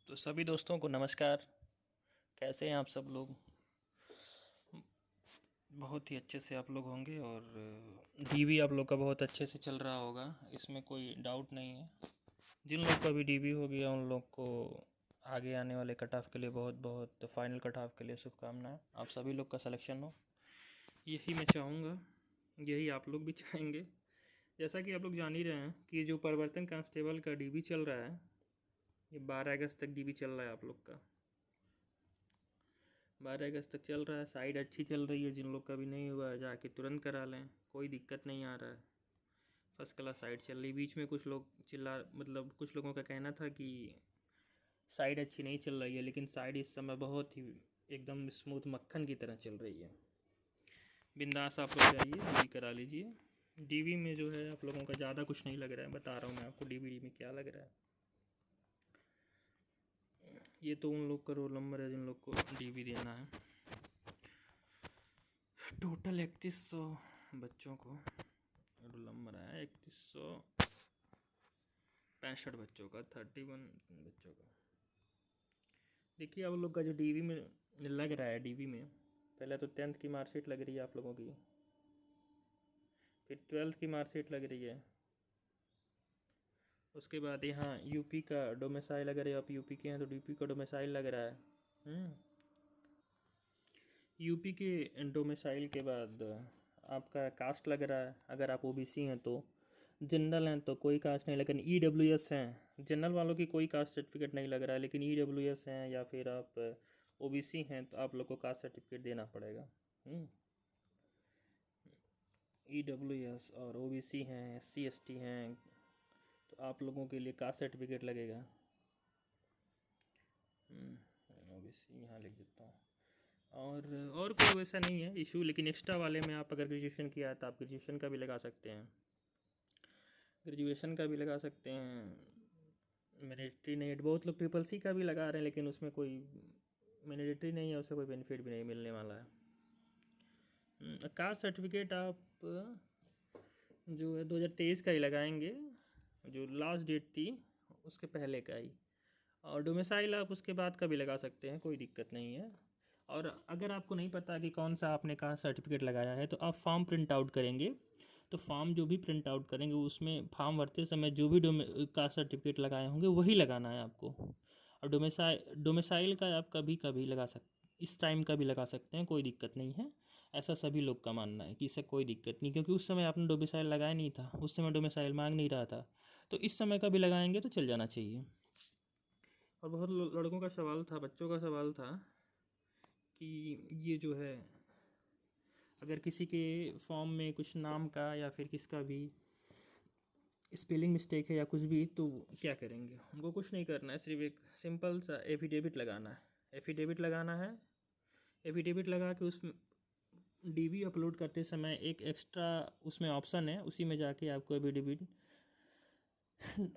तो सभी दोस्तों को नमस्कार। कैसे हैं आप सब लोग? बहुत ही अच्छे से आप लोग होंगे और डीवी आप लोग का बहुत अच्छे से चल रहा होगा, इसमें कोई डाउट नहीं है। जिन लोग का भी डीवी हो गया उन लोग को आगे आने वाले कट ऑफ के लिए बहुत बहुत फाइनल कट ऑफ के लिए शुभकामनाएं। आप सभी लोग का सिलेक्शन हो, यही मैं चाहूँगा, यही आप लोग भी चाहेंगे। जैसा कि आप लोग जान ही रहे हैं कि जो परिवर्तन कांस्टेबल का डीवी चल रहा है, ये 12 अगस्त तक डीवी चल रहा है आप लोग का। 12 अगस्त तक चल रहा है। साइड अच्छी चल रही है। जिन लोग का भी नहीं हुआ है जाके तुरंत करा लें, कोई दिक्कत नहीं आ रहा है। फर्स्ट क्लास साइड चल रही। बीच में कुछ लोग मतलब कुछ लोगों का कहना था कि साइड अच्छी नहीं चल रही है, लेकिन साइड इस समय बहुत ही एकदम स्मूथ मक्खन की तरह चल रही है। बिंदास आप लोग जाइए, डीवी करा लीजिए। डीवी में जो है आप लोगों का ज़्यादा कुछ नहीं लग रहा है, बता रहा हूँ मैं आपको डीवी में क्या लग रहा है। ये तो उन लोग का रोल नंबर है जिन लोग को डीवी देना है। टोटल 3100 बच्चों को रोल नंबर आया, 3165 बच्चों का, 31 बच्चों का। देखिए आप लोग का जो डीवी में लग रहा है, डीवी में पहले तो 10th की मार्कशीट लग रही है आप लोगों की, फिर 12th की मार्कशीट लग रही है, उसके बाद यहाँ यूपी का डोमिसाइल, अगर आप यूपी के हैं तो यूपी का डोमिसाइल लग रहा है। यूपी के डोमिसाइल के बाद आपका कास्ट लग रहा है। अगर आप ओबीसी हैं तो, जनरल हैं तो कोई कास्ट नहीं, लेकिन ईडब्ल्यूएस हैं, जनरल वालों की कोई कास्ट सर्टिफिकेट नहीं लग रहा है, लेकिन ईडब्ल्यूएस हैं या फिर आप ओबीसी हैं तो आप लोग को कास्ट सर्टिफिकेट देना पड़ेगा। ईडब्ल्यूएस और ओबीसी हैं, एससी एसटी हैं, तो आप लोगों के लिए कास्ट सर्टिफिकेट लगेगा। ओबीसी यहाँ लिख देता हूँ। और कोई वैसा नहीं है इशू, लेकिन एक्स्ट्रा वाले में आप अगर ग्रेजुएशन किया है तो आप ग्रेजुएशन का भी लगा सकते हैं, ग्रेजुएशन का भी लगा सकते हैं। मैंडेटरी नहीं है, बहुत लोग ट्रिपल सी का भी लगा रहे हैं, लेकिन उसमें कोई मैंडेटरी नहीं है, उससे कोई बेनिफिट भी नहीं मिलने वाला है। कास्ट सर्टिफिकेट आप जो है 2023 का ही लगाएंगे, जो लास्ट डेट थी उसके पहले का ही, और डोमिसाइल आप उसके बाद का भी लगा सकते हैं, कोई दिक्कत नहीं है। और अगर आपको नहीं पता कि कौन सा आपने कहाँ सर्टिफिकेट लगाया है तो आप फॉर्म प्रिंट आउट करेंगे, तो फॉर्म जो भी प्रिंट आउट करेंगे उसमें फॉर्म भरते समय जो भी कास्ट सर्टिफिकेट लगाए होंगे वही लगाना है आपको। और डोमिसाइल का आप कभी कभी लगा इस टाइम का भी लगा सकते हैं, कोई दिक्कत नहीं है। ऐसा सभी लोग का मानना है कि इससे कोई दिक्कत नहीं, क्योंकि उस समय आपने डोमिसाइल लगाया नहीं था, उस समय डोमिसाइल मांग नहीं रहा था, तो इस समय का भी लगाएंगे तो चल जाना चाहिए। और बहुत लड़कों का सवाल था, बच्चों का सवाल था कि ये जो है अगर किसी के फॉर्म में कुछ नाम का या फिर किसका भी स्पेलिंग मिस्टेक है या कुछ भी, तो क्या करेंगे। उनको कुछ नहीं करना है, सिर्फ एक सिंपल सा एफिडेविट लगाना है। एफिडेविट लगाना है, एफिडेविट लगा के उस डीवी अपलोड करते समय एक एक्स्ट्रा उसमें ऑप्शन है, उसी में जाके आपको एफिडेविट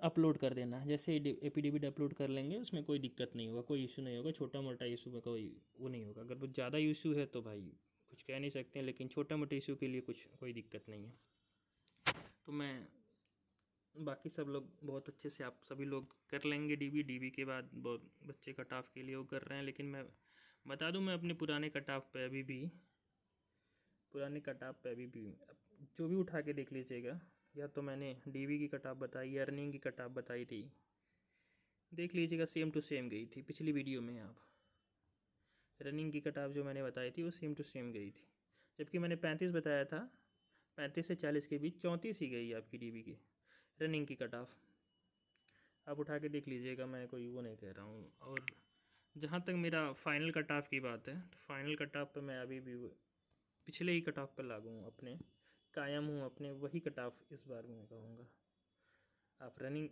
अपलोड कर देना है। जैसे एफिडेविट अपलोड कर लेंगे उसमें कोई दिक्कत नहीं होगा, कोई इशू नहीं होगा। छोटा मोटा इशू में कोई वो नहीं होगा। अगर बहुत ज़्यादा इशू है तो भाई कुछ कह नहीं सकते हैं, लेकिन छोटा मोटे इशू के लिए कोई दिक्कत नहीं है। तो मैं बाकी सब लोग बहुत अच्छे से आप सभी लोग कर लेंगे डीवी के बाद बहुत बच्चे कट ऑफ के लिए वो कर रहे हैं, लेकिन मैं बता दूं मैं अपने पुराने कट ऑफ पे अभी भी जो भी उठा के देख लीजिएगा, या तो मैंने डीवी की कट ऑफ बताई या रनिंग की कट ऑफ बताई थी, देख लीजिएगा सेम टू सेम गई थी पिछली वीडियो में। आप रनिंग की कट ऑफ जो मैंने बताई थी वो सेम टू सेम गई थी, जबकि मैंने 35 बताया था। 35 से 40 के बीच 34 ही गई आपकी डीवी की रनिंग की कट ऑफ। आप उठा के देख लीजिएगा, मैं कोई वो नहीं कह रहा हूँ। और जहाँ तक मेरा फाइनल कट ऑफ की बात है, तो फाइनल कट ऑफ पर मैं अभी भी पिछले ही कट ऑफ पर लागू हूँ, अपने कायम हूँ, अपने वही कट ऑफ इस बार मैं कहूँगा। आप रनिंग,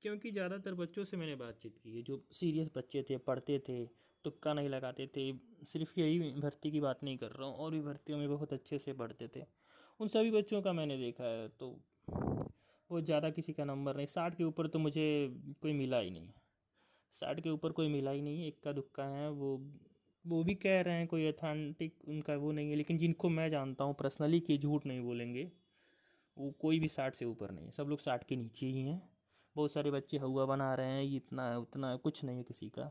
क्योंकि ज़्यादातर बच्चों से मैंने बातचीत की है, जो सीरियस बच्चे थे, पढ़ते थे, तुक्का नहीं लगाते थे। सिर्फ यही भर्ती की बात नहीं कर रहा हूँ, और भी भर्तियों में बहुत अच्छे से पढ़ते थे। उन सभी बच्चों का मैंने देखा है, तो वो ज़्यादा किसी का नंबर नहीं, 60 के ऊपर तो मुझे कोई मिला ही नहीं। 60 के ऊपर कोई मिला ही नहीं, इक्का दुक्का है। वो भी कह रहे हैं, कोई अथेंटिक उनका वो नहीं है, लेकिन जिनको मैं जानता हूँ पर्सनली कि झूठ नहीं बोलेंगे, वो कोई भी 60 से ऊपर नहीं है, सब लोग 60 के नीचे ही हैं। बहुत सारे बच्चे हुआ बना रहे हैं, ये इतना है उतना है, कुछ नहीं है किसी का।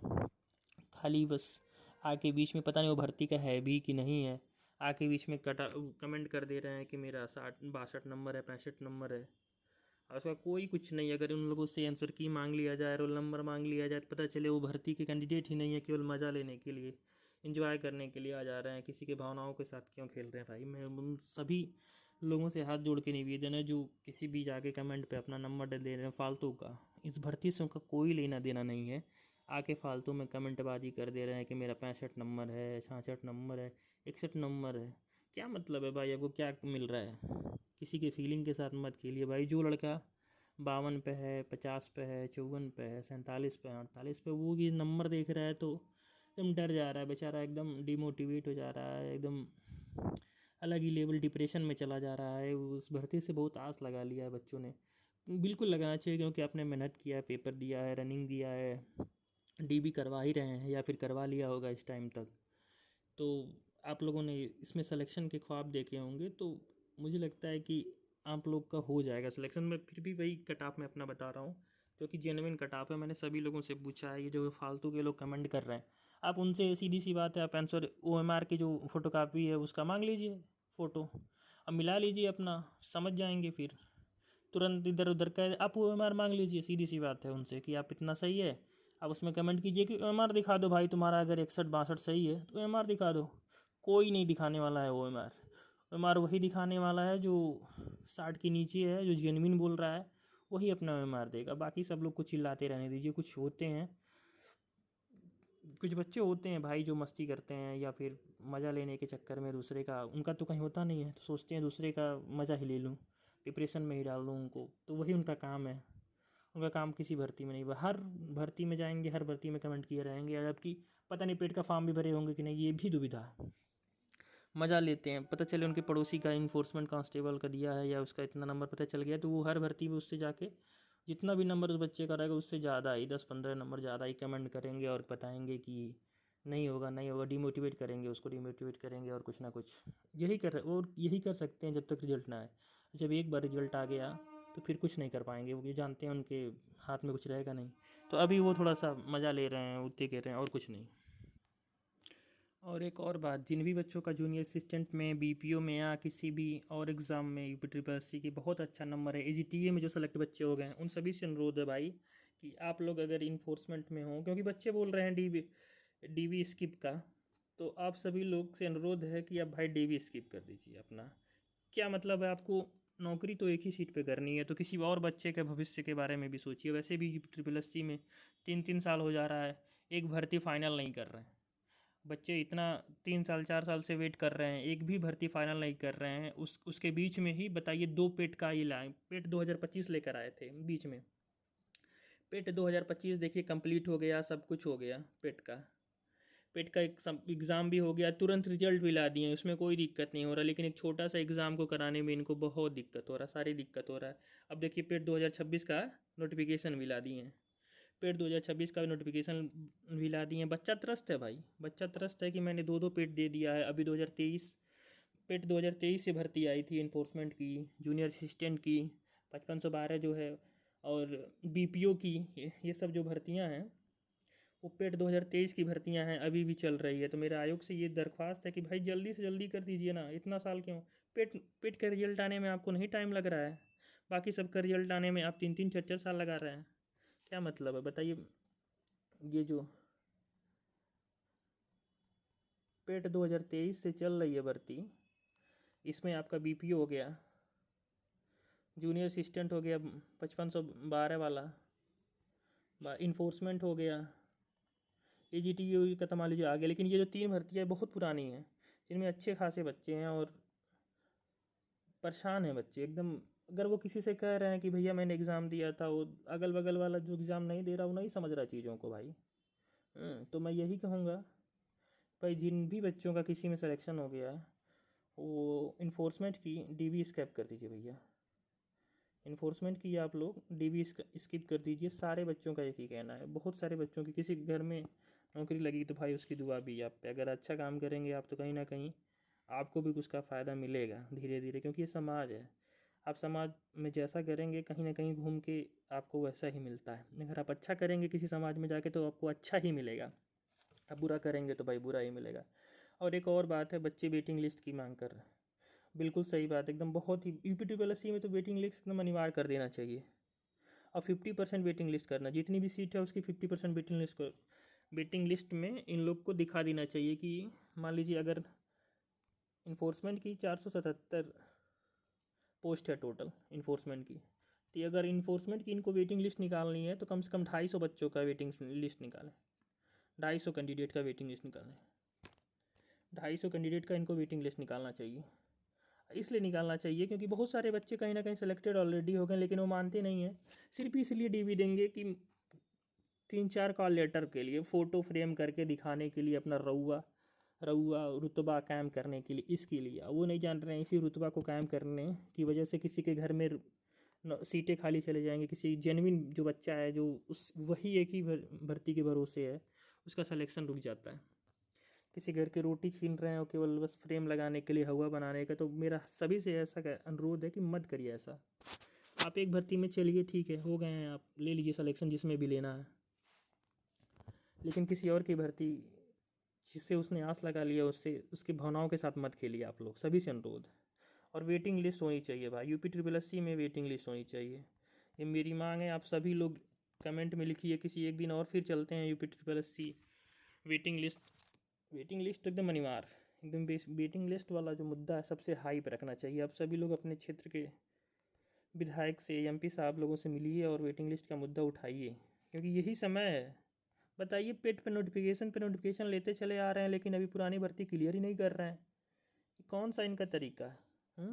खाली बस आके बीच में पता नहीं वो भर्ती का है भी कि नहीं है, आके बीच में कमेंट कर दे रहे हैं कि मेरा 62 नंबर है, 65 नंबर है। और उसका कोई कुछ नहीं। अगर उन लोगों से आंसर की मांग लिया जाए, रोल नंबर मांग लिया जाए, तो पता चले वो भर्ती के कैंडिडेट ही नहीं है, केवल मज़ा लेने के लिए, इंजॉय करने के लिए आ जा रहे हैं। किसी के भावनाओं के साथ क्यों खेल रहे हैं भाई। मैं उन सभी लोगों से हाथ जोड़ के निवेदन है जो किसी भी जाके कमेंट पे अपना नंबर दे रहे हैं फालतू का। इस भर्ती से उनका कोई लेना देना नहीं है। आके फालतू में कमेंटबाजी कर दे रहे हैं कि मेरा 65 नंबर है, 66 नंबर है, 61 नंबर है। क्या मतलब है भाई, आपको क्या मिल रहा है। किसी के फीलिंग के साथ मत खेलिए भाई। जो लड़का 52 पे है, 50 पे है, 54 पे है, 47 पे है, 48 पे, वो ये नंबर देख रहा है तो एकदम डर जा रहा है बेचारा, एकदम डिमोटिवेट हो जा रहा है, एकदम अलग ही लेवल डिप्रेशन में चला जा रहा है। उस भर्ती से बहुत आस लगा लिया है बच्चों ने। बिल्कुल लगाना चाहिए, क्योंकि आपने मेहनत किया है, पेपर दिया है, रनिंग दिया है, डीबी करवा ही रहे हैं या फिर करवा लिया होगा इस टाइम तक, तो आप लोगों ने इसमें सिलेक्शन के ख्वाब देखे होंगे। तो मुझे लगता है कि आप लोग का हो जाएगा सिलेक्शन में। फिर भी वही कट ऑफ मैं अपना बता रहा हूँ, क्योंकि जेन्युइन कट ऑफ है। मैंने सभी लोगों से पूछा है, ये जो फालतू के लोग कमेंट कर रहे हैं, आप उनसे सीधी सी बात है, आप आंसर OMR की जो फोटोकॉपी है उसका मांग लीजिए फ़ोटो, अब मिला लीजिए अपना, समझ जाएंगे फिर। तुरंत इधर उधर का आप OMR मांग लीजिए, सीधी सी बात है उनसे कि आप इतना सही है, आप उसमें कमेंट कीजिए कि OMR दिखा दो भाई, तुम्हारा अगर 61 62 सही है तो OMR दिखा दो। कोई नहीं दिखाने वाला है OMR वही दिखाने वाला है जो 60 के नीचे है, जो जेन्युइन बोल रहा है वही अपना OMR देगा। बाकी सब लोग कुछ चिल्लाते रहने दीजिए। कुछ होते हैं, कुछ बच्चे होते हैं भाई जो मस्ती करते हैं या फिर मज़ा लेने के चक्कर में दूसरे का, उनका तो कहीं होता नहीं है, तो सोचते हैं दूसरे का मज़ा ही ले लूँ, डिप्रेशन में ही डाल दूँ उनको, तो वही उनका काम है। उनका काम किसी भर्ती में नहीं। हर भर्ती में जाएंगे, हर भर्ती में कमेंट किए रहेंगे, जबकि पता नहीं पेट का फॉर्म भी भरे होंगे कि नहीं, ये भी दुविधा है। मज़ा लेते हैं, पता चले उनके पड़ोसी का इन्फोर्समेंट कांस्टेबल का दिया है या उसका इतना नंबर पता चल गया, तो वो हर भर्ती में उससे जाके जितना भी नंबर उस बच्चे का रहेगा उससे ज़्यादा ही 10 15 नंबर ज़्यादा ही कमेंट करेंगे और बताएंगे कि नहीं होगा नहीं होगा, डिमोटिवेट करेंगे उसको, डिमोटिवेट करेंगे और कुछ ना कुछ यही कर सकते हैं जब तक रिजल्ट ना आए। जब एक बार रिजल्ट आ गया तो फिर कुछ नहीं कर पाएंगे, वो ये जानते हैं उनके हाथ में कुछ रहेगा नहीं। तो अभी वो थोड़ा सा मज़ा ले रहे हैं, उतने कह रहे हैं और कुछ नहीं। और एक और बात, जिन भी बच्चों का जूनियर असिस्टेंट में, BPO में या किसी भी और एग्ज़ाम में UP SSC की बहुत अच्छा नंबर है, AGTA में जो सेलेक्ट बच्चे हो गए हैं, उन सभी से अनुरोध है भाई कि आप लोग अगर इन्फोर्समेंट में हो, क्योंकि बच्चे बोल रहे हैं DV स्किप का, तो आप सभी लोग से अनुरोध है कि आप भाई DV स्किप कर दीजिए अपना। क्या मतलब है, आपको नौकरी तो एक ही सीट पे करनी है, तो किसी और बच्चे के भविष्य के बारे में भी सोचिए। वैसे भी SSC में 3 3 साल हो जा रहा है, एक भर्ती फाइनल नहीं कर रहे हैं बच्चे। इतना 3 साल 4 साल से वेट कर रहे हैं, एक भी भर्ती फाइनल नहीं कर रहे हैं। उसके बीच में ही बताइए 2 पेट का ही लाए, पेट 2025 लेकर आए थे बीच में। पेट 2025 देखिए कंप्लीट हो गया, सब कुछ हो गया, पेट का एक एग्ज़ाम भी हो गया, तुरंत रिजल्ट भी ला दिए, उसमें कोई दिक्कत नहीं हो रहा। लेकिन एक छोटा सा एग्ज़ाम को कराने में इनको बहुत दिक्कत हो रहा है, सारी दिक्कत हो रहा है। अब देखिए पेट 2026 का नोटिफिकेशन भी ला दिए हैं, पेट 2026 का भी नोटिफिकेशन भी ला दिए हैं। बच्चा त्रस्त है भाई, बच्चा त्रस्त है कि मैंने 2 2 पेट दे दिया है। अभी 2023 पेट 2023 से भर्ती आई थी इन्फोर्समेंट की, जूनियर असिस्टेंट की, 5512 जो है, और BPO की, ये सब जो भर्तियां हैं वो पेट 2023 की भर्तियां हैं, अभी भी चल रही है। तो मेरे आयोग से ये दरख्वास्त है कि भाई जल्दी से जल्दी कर दीजिए ना, इतना साल क्यों। पेट का रिजल्ट आने में आपको नहीं टाइम लग रहा है, बाकी सब का रिजल्ट आने में आप 3 3 4 4 साल लगा रहे हैं। क्या मतलब है बताइए। ये जो पेट 2023 से चल रही है भर्ती, इसमें आपका BPO हो गया, जूनियर असिस्टेंट हो गया 5512 वाला, इन्फोर्समेंट हो गया, AGTA का तो मान लीजिए आ गया। लेकिन ये जो 3 भर्तियाँ बहुत पुरानी हैं, जिनमें अच्छे खासे बच्चे हैं और परेशान हैं बच्चे एकदम। अगर वो किसी से कह रहे हैं कि भैया मैंने एग्ज़ाम दिया था, वो अगल बगल वाला जो एग्ज़ाम नहीं दे रहा वो नहीं समझ रहा चीज़ों को भाई। तो मैं यही कहूँगा भाई, जिन भी बच्चों का किसी में सिलेक्शन हो गया है वो इन्फोर्समेंट की DV स्किप कर दीजिए भैया। इन्फोर्समेंट की आप लोग DV स्किप कर दीजिए। सारे बच्चों का एक ही कहना है, बहुत सारे बच्चों की किसी घर में नौकरी लगी तो भाई उसकी दुआ भी आप पे। अगर अच्छा काम करेंगे आप तो कहीं ना कहीं आपको भी उसका फ़ायदा मिलेगा धीरे धीरे, क्योंकि ये समाज है। आप समाज में जैसा करेंगे कहीं ना कहीं घूम के आपको वैसा ही मिलता है। अगर आप अच्छा करेंगे किसी समाज में जाके तो आपको अच्छा ही मिलेगा, आप बुरा करेंगे तो भाई बुरा ही मिलेगा। और एक और बात है, बच्चे वेटिंग लिस्ट की मांग कर रहे हैं, बिल्कुल सही बात, एकदम बहुत ही UP-SC में तो वेटिंग लिस्ट एकदम अनिवार्य कर देना चाहिए। और 50% वेटिंग लिस्ट करना, जितनी भी सीट है उसकी 50% वेटिंग लिस्ट कर, वेटिंग लिस्ट में इन लोग को दिखा देना चाहिए कि मान लीजिए अगर इन्फोर्समेंट की 477 पोस्ट है टोटल इन्फोर्समेंट की, तो अगर इन्फोर्समेंट की इनको वेटिंग लिस्ट निकालनी है तो कम से कम 250 बच्चों का वेटिंग लिस्ट निकालें, 250 कैंडिडेट का वेटिंग लिस्ट निकालें, 250 कैंडिडेट का इनको वेटिंग लिस्ट निकालना चाहिए। इसलिए निकालना चाहिए क्योंकि बहुत सारे बच्चे कहीं ना कहीं सेलेक्टेड ऑलरेडी हो गए, लेकिन वो मानते नहीं हैं, सिर्फ इसलिए DV देंगे कि 3-4 कॉल लेटर के लिए, फ़ोटो फ्रेम करके दिखाने के लिए, अपना रउआ रुतबा कायम करने के लिए, इसके लिए। वो नहीं जान रहे हैं इसी रुतबा को कायम करने की वजह से किसी के घर में सीटें खाली चले जाएंगी, किसी जेन्युइन जो बच्चा है जो उस वही एक ही भर्ती के भरोसे है उसका सिलेक्शन रुक जाता है। किसी घर की रोटी छीन रहे हैं और केवल बस फ्रेम लगाने के लिए, हवा बनाने का। तो मेरा सभी से ऐसा अनुरोध है कि मत करिए ऐसा। आप एक भर्ती में चलिए, ठीक है, हो गए हैं, आप ले लीजिए सिलेक्शन जिसमें भी लेना है, लेकिन किसी और की भर्ती जिससे उसने आस लगा लिया उससे उसकी भावनाओं के साथ मत खेलिए आप लोग, सभी से अनुरोध। और वेटिंग लिस्ट होनी चाहिए भाई, UP-SC में वेटिंग लिस्ट होनी चाहिए, ये मेरी मांग है। आप सभी लोग कमेंट में लिखिए, किसी एक दिन और फिर चलते हैं UP-SC वेटिंग लिस्ट तो एकदम अनिवार्य, एकदम वेटिंग लिस्ट वाला जो मुद्दा है सबसे हाई पे रखना चाहिए। आप सभी लोग अपने क्षेत्र के विधायक से, MP साहब लोगों से मिलिए और वेटिंग लिस्ट का मुद्दा उठाइए, क्योंकि यही समय है। बताइए, पेट पे नोटिफिकेशन लेते चले आ रहे हैं, लेकिन अभी पुरानी भर्ती क्लियर ही नहीं कर रहे हैं। कौन सा इनका तरीका है?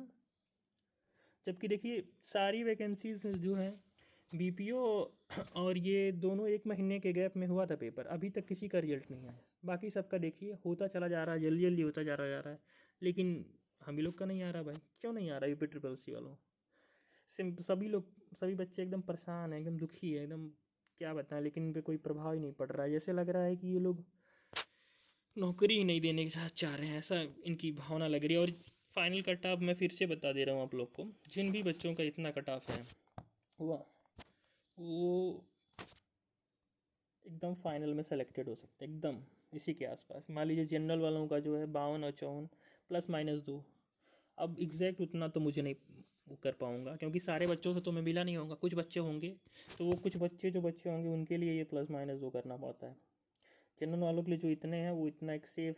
जबकि देखिए सारी वैकेंसीज जो हैं BPO और ये दोनों 1 महीने के गैप में हुआ था पेपर, अभी तक किसी का रिजल्ट नहीं आया। बाकी सबका देखिए होता चला जा रहा है, जल्दी जल्दी होता जा रहा है, लेकिन हम ही लोग का नहीं आ रहा भाई। क्यों नहीं आ रहा UP-SC वालों? सभी बच्चे एकदम परेशान हैं, एकदम दुखी है, एकदम क्या बताएं, लेकिन इन पर कोई प्रभाव ही नहीं पड़ रहा है। जैसे लग रहा है कि ये लोग नौकरी ही नहीं देने के साथ चाह रहे हैं, ऐसा इनकी भावना लग रही है। और फाइनल कट ऑफ मैं फिर से बता दे रहा हूँ आप लोग को, जिन भी बच्चों का इतना कट ऑफ है वो एकदम फाइनल में सेलेक्टेड हो सकते हैं, एकदम इसी के आसपास। मान लीजिए जनरल वालों का जो है 52 और 54 ±2। अब एग्जैक्ट उतना तो मुझे नहीं कर पाऊँगा क्योंकि सारे बच्चों से तो मैं मिला नहीं होगा, कुछ बच्चे होंगे, तो वो कुछ बच्चे होंगे उनके लिए ये ±2 करना पड़ता है। जनरल वालों के लिए जो इतने हैं वो इतना एक सेफ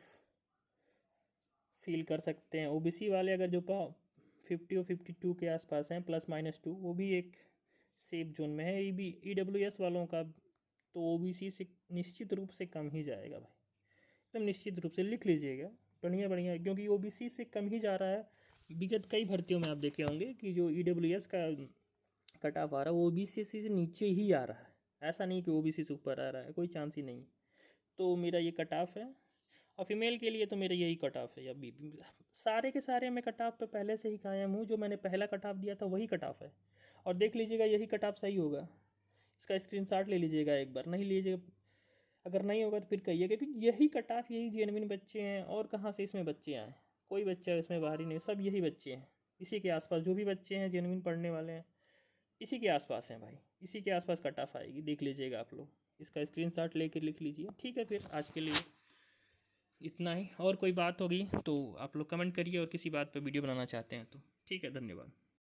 फील कर सकते हैं। OBC वाले अगर जो 50 और 52 के आसपास हैं ±2, वो भी एक सेफ जोन में है। EWS वालों का तो OBC से निश्चित रूप से कम ही जाएगा भाई, एकदम निश्चित रूप से लिख लीजिएगा, बढ़िया, क्योंकि OBC से कम ही जा रहा है। विगत कई भर्तियों में आप देखे होंगे कि जो EWS का कट ऑफ आ रहा है वो OBC से नीचे ही आ रहा है, ऐसा नहीं कि OBC से ऊपर आ रहा है, कोई चांस ही नहीं। तो मेरा ये कट ऑफ है, और फीमेल के लिए तो मेरा यही कट ऑफ है। अभी सारे के सारे मैं कट ऑफ पे पहले से ही कायम हूँ, जो मैंने पहला कट ऑफ दिया था वही कट ऑफ है। और देख लीजिएगा यही कट ऑफ सही होगा, इसका स्क्रीनशॉट ले लीजिएगा एक बार, नहीं लीजिएगा अगर नहीं होगा तो फिर कहिएगा, क्योंकि यही कट ऑफ, यही जेन्युइन बच्चे हैं। और कहाँ से इसमें बच्चे आए? कोई बच्चा इसमें बाहर ही नहीं, सब यही बच्चे हैं, इसी के आसपास जो भी बच्चे हैं जेन्युइन पढ़ने वाले हैं इसी के आसपास हैं भाई, इसी के आसपास कट ऑफ आएगी, देख लीजिएगा आप लोग, इसका स्क्रीनशॉट लेके लिख लीजिए। ठीक है, फिर आज के लिए इतना ही। और कोई बात होगी तो आप लोग कमेंट करिए, और किसी बात पर वीडियो बनाना चाहते हैं तो ठीक है, धन्यवाद।